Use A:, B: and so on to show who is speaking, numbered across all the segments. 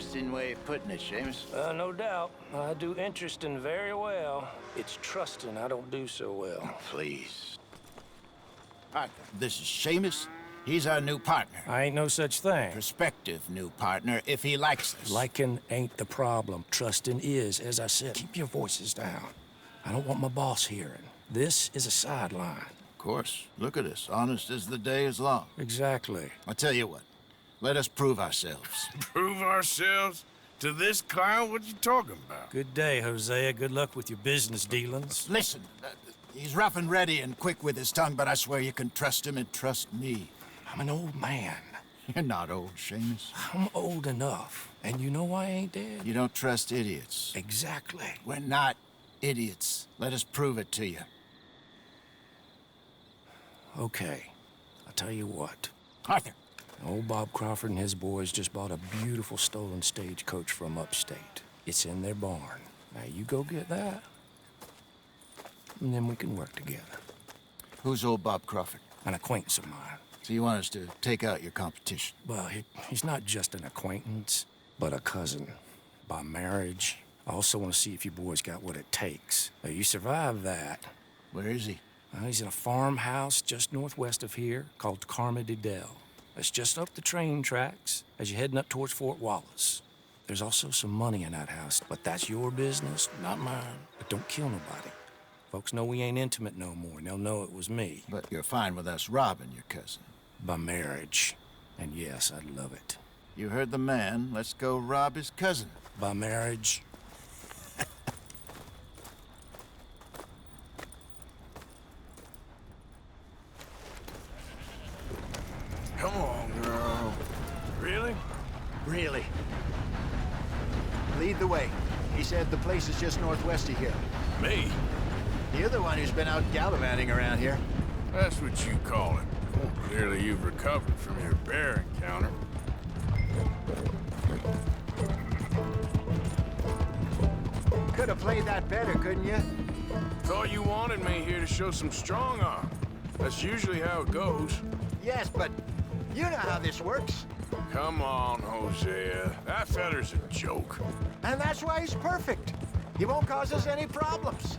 A: interesting way of putting it, Seamus.
B: No doubt. I do interesting very well. It's trusting I don't do so well.
A: Please. Arthur, this is Seamus. He's our new partner.
B: I ain't no such thing.
A: Prospective new partner, if he likes us.
B: Liking ain't the problem. Trusting is, as I said. Keep your voices down. I don't want my boss hearing. This is a sideline.
A: Of course. Look at us. Honest as the day is long.
B: Exactly.
A: I'll tell you what. Let us prove ourselves.
C: Prove ourselves? To this clown? What you talking about?
B: Good day, Hosea. Good luck with your business dealings.
A: Listen, he's rough and ready and quick with his tongue, but I swear you can trust him and trust me.
B: I'm an old man.
A: You're not old, Seamus.
B: I'm old enough. And you know I ain't dead.
A: You don't trust idiots.
B: Exactly.
A: We're not idiots. Let us prove it to you.
B: Okay. I'll tell you what.
A: Arthur.
B: Old Bob Crawford and his boys just bought a beautiful stolen stagecoach from upstate. It's in their barn. Now you go get that, and then we can work together.
A: Who's old Bob Crawford?
B: An acquaintance of mine.
A: So you want us to take out your competition?
B: Well, he's not just an acquaintance, but a cousin. By marriage. I also want to see if you boys got what it takes. Now, you survive that.
A: Where is he?
B: He's in a farmhouse just northwest of here called Carmody Dell. It's just up the train tracks as you're heading up towards Fort Wallace. There's also some money in that house, but that's your business, not mine. But don't kill nobody. Folks know we ain't intimate no more, and they'll know it was me.
A: But you're fine with us robbing your cousin.
B: By marriage. And yes, I'd love it.
A: You heard the man. Let's go rob his cousin.
B: By marriage.
C: Come on, girl. Really?
D: Really. Lead the way. He said the place is just northwest of here.
C: Me?
D: You're the one who's been out gallivanting around here.
C: That's what you call it. Well, clearly you've recovered from your bear encounter.
D: Could have played that better, couldn't you?
C: Thought you wanted me here to show some strong arm. That's usually how it goes.
D: Yes, but you know how this works.
C: Come on, Hosea. That feller's a joke.
D: And that's why he's perfect. He won't cause us any problems.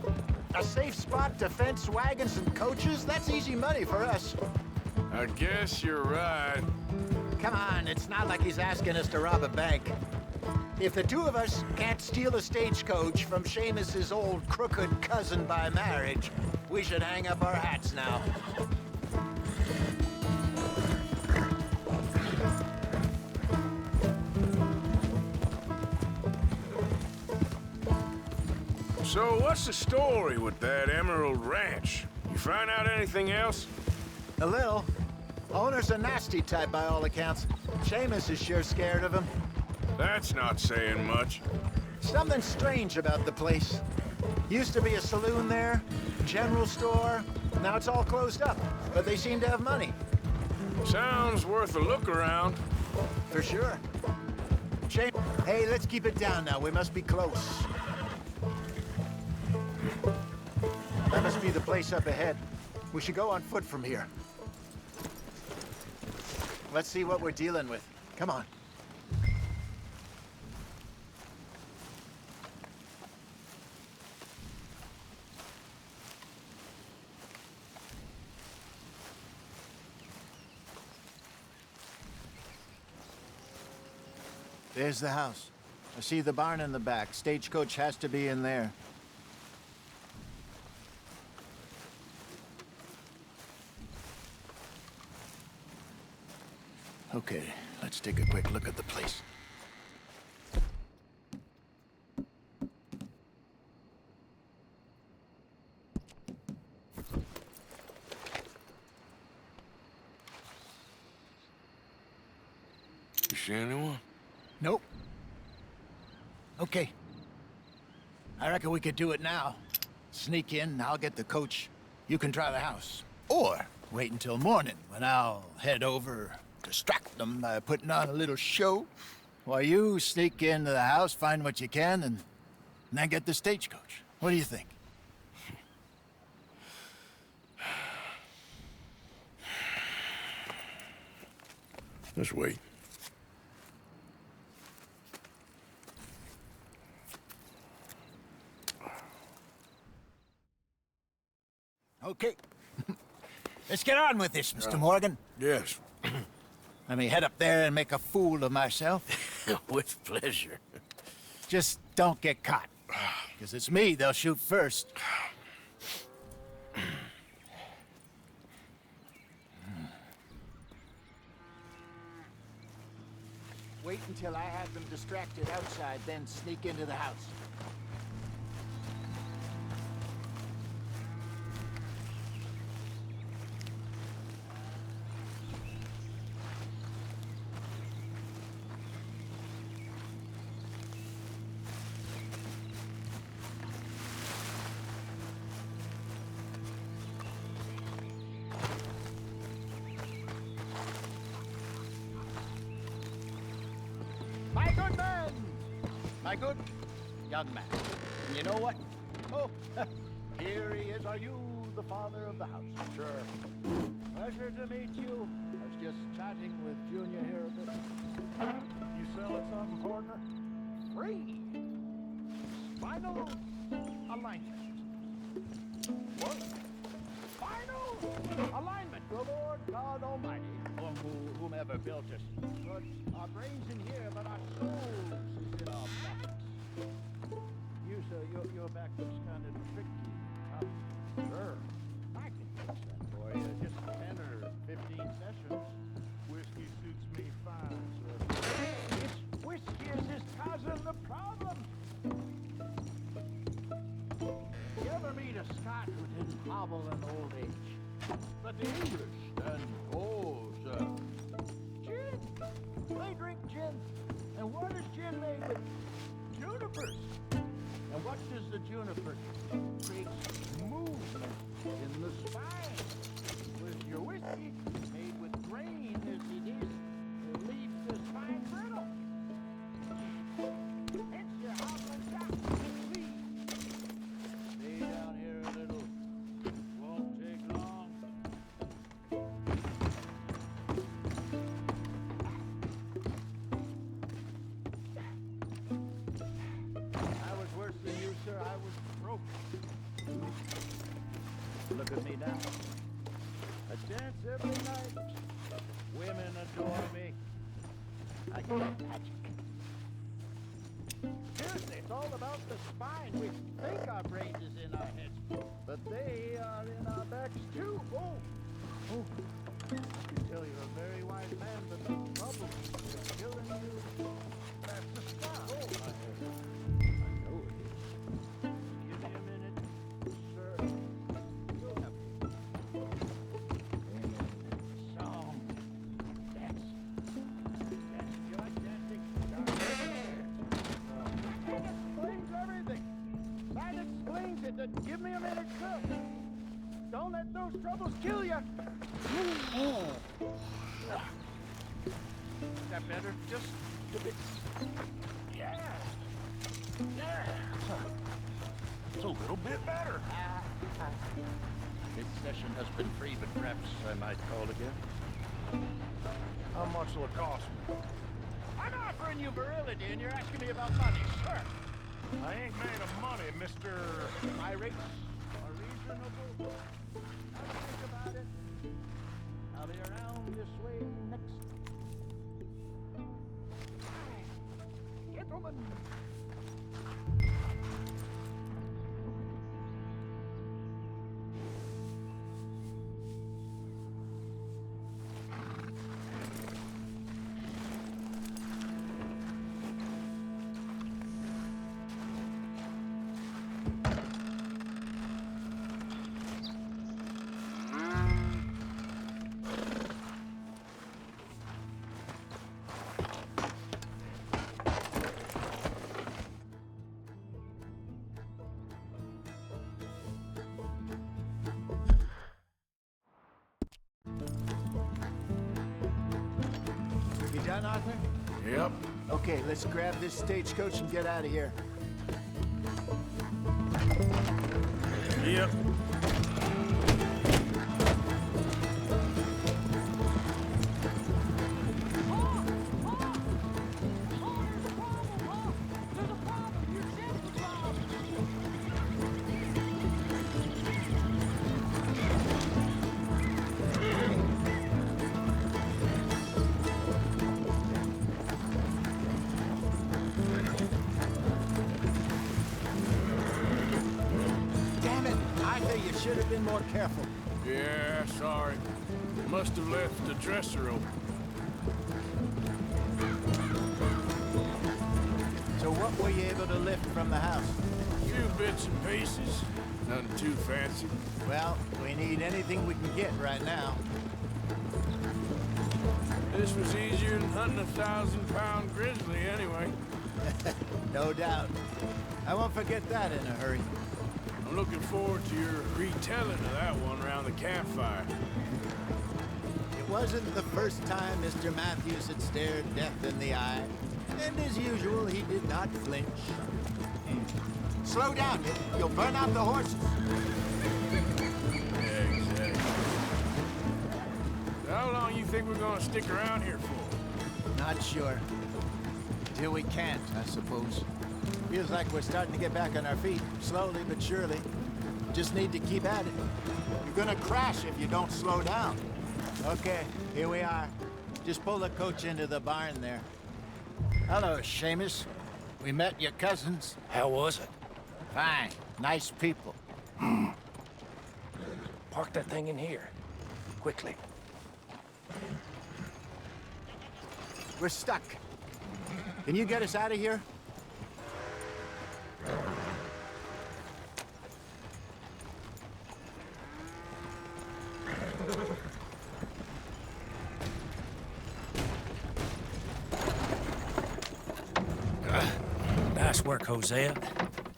D: A safe spot to fence wagons and coaches, that's easy money for us.
C: I guess you're right.
D: Come on, it's not like he's asking us to rob a bank. If the two of us can't steal a stagecoach from Seamus's old crooked cousin by marriage, we should hang up our hats now.
C: So what's the story with that Emerald Ranch? You find out anything else?
D: A little. Owner's a nasty type by all accounts. Seamus is sure scared of him.
C: That's not saying much.
D: Something strange about the place. Used to be a saloon there, general store. Now it's all closed up, but they seem to have money.
C: Sounds worth a look around.
D: For sure. Hey, let's keep it down now. We must be close. That must be the place up ahead. We should go on foot from here. Let's see what we're dealing with. Come on.
A: There's the house. I see the barn in the back. Stagecoach has to be in there. Okay, let's take a quick look at the place.
C: You see anyone?
A: Nope. Okay. I reckon we could do it now. Sneak in, I'll get the coach. You can try the house. Or wait until morning when I'll head over, distract them by putting on a little show, while you sneak into the house, find what you can, and then get the stagecoach. What do you think?
C: Let's wait.
A: Okay. Let's get on with this, Mr. Morgan.
C: Yes.
A: Let me head up there and make a fool of myself.
C: With pleasure.
A: Just don't get caught. Because it's me they'll shoot first. Wait until I have them distracted outside, then sneak into the house. My good man! My good young man. And you know what? Oh, here he is. Are you the father of the house? Sure. Pleasure to meet you. I was just chatting with Junior here a bit. You selling something, partner? Free. Final alignment. What? Final alignment. The Lord God Almighty, or whomever built us. But our brains in here, but our souls is in our backs. You, sir, your back looks kind of tricky. Sure. I can fix that for you. Just 10 or 15 sessions. Whiskey suits me fine, sir. It's whiskey is his cousin, the problem. You ever meet a Scot who didn't hobble in old age? But the English, then, sir. Gin. They drink gin. And what is gin made with? Junipers. And what does the juniper do? Creates movement in the spine. Whereas your whiskey, made with grain as it is, it leaves the spine brittle. Hence your hobbling shot. Please. Stay down here a little. Won't take long. I was worse than you, sir. I was broke. Look at me now. I dance every night. Women adore me. I get magic. Seriously, it's all about the spine. We think our brains is in our heads, but they are in our backs too. Oh. I can tell you're a very wise man, but the trouble is killing you. That's the spot. Oh, I know it is. Give me a minute, sir. You'll have to. Song. Dance. You like dancing? That explains everything. That explains it. Give me a minute, sir. Don't let those troubles kill you. Is that better? Just a bit. Yeah. It's a little bit better. This session has been free, but perhaps I might call again.
C: How much will it cost me?
A: I'm offering you virility, and you're asking me about money, sir.
C: I ain't made of money, Mr.
A: My rates are reasonable. I'll think about it. I'll be around this way next. Hi, gentlemen. You done, Arthur?
C: Yep.
A: Okay, let's grab this stagecoach and get out of here.
C: Yep.
D: should have been more careful.
C: Yeah, sorry. Must have left the dresser open.
D: So what were you able to lift from the house?
C: A few bits and pieces. Nothing too fancy.
D: Well, we need anything we can get right now.
C: This was easier than hunting a 1,000-pound grizzly anyway.
D: No doubt. I won't forget that in a hurry.
C: I'm looking forward to your retelling of that one around the campfire.
D: It wasn't the first time Mr. Matthews had stared death in the eye. And as usual, he did not flinch. Slow down, you'll burn out the horses.
C: Yeah, exactly. So how long you think we're gonna stick around here for?
D: Not sure. Till we can't, I suppose. Feels like we're starting to get back on our feet, slowly but surely. Just need to keep at it. You're gonna crash if you don't slow down. Okay, here we are. Just pull the coach into the barn there. Hello, Seamus. We met your cousins.
B: How was it?
D: Fine. Nice people.
B: Park that thing in here. Quickly.
D: We're stuck. Can you get us out of here?
B: Nice work, Hosea.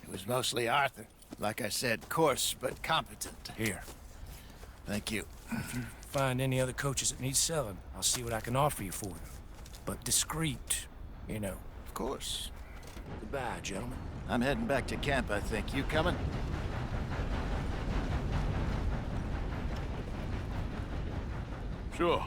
A: It was mostly Arthur. Like I said, coarse but competent. Here. Thank you.
B: Find any other coaches that need selling. I'll see what I can offer you for them. But discreet, you know.
A: Of course.
B: Goodbye, gentlemen.
A: I'm heading back to camp, I think. You coming?
C: Sure.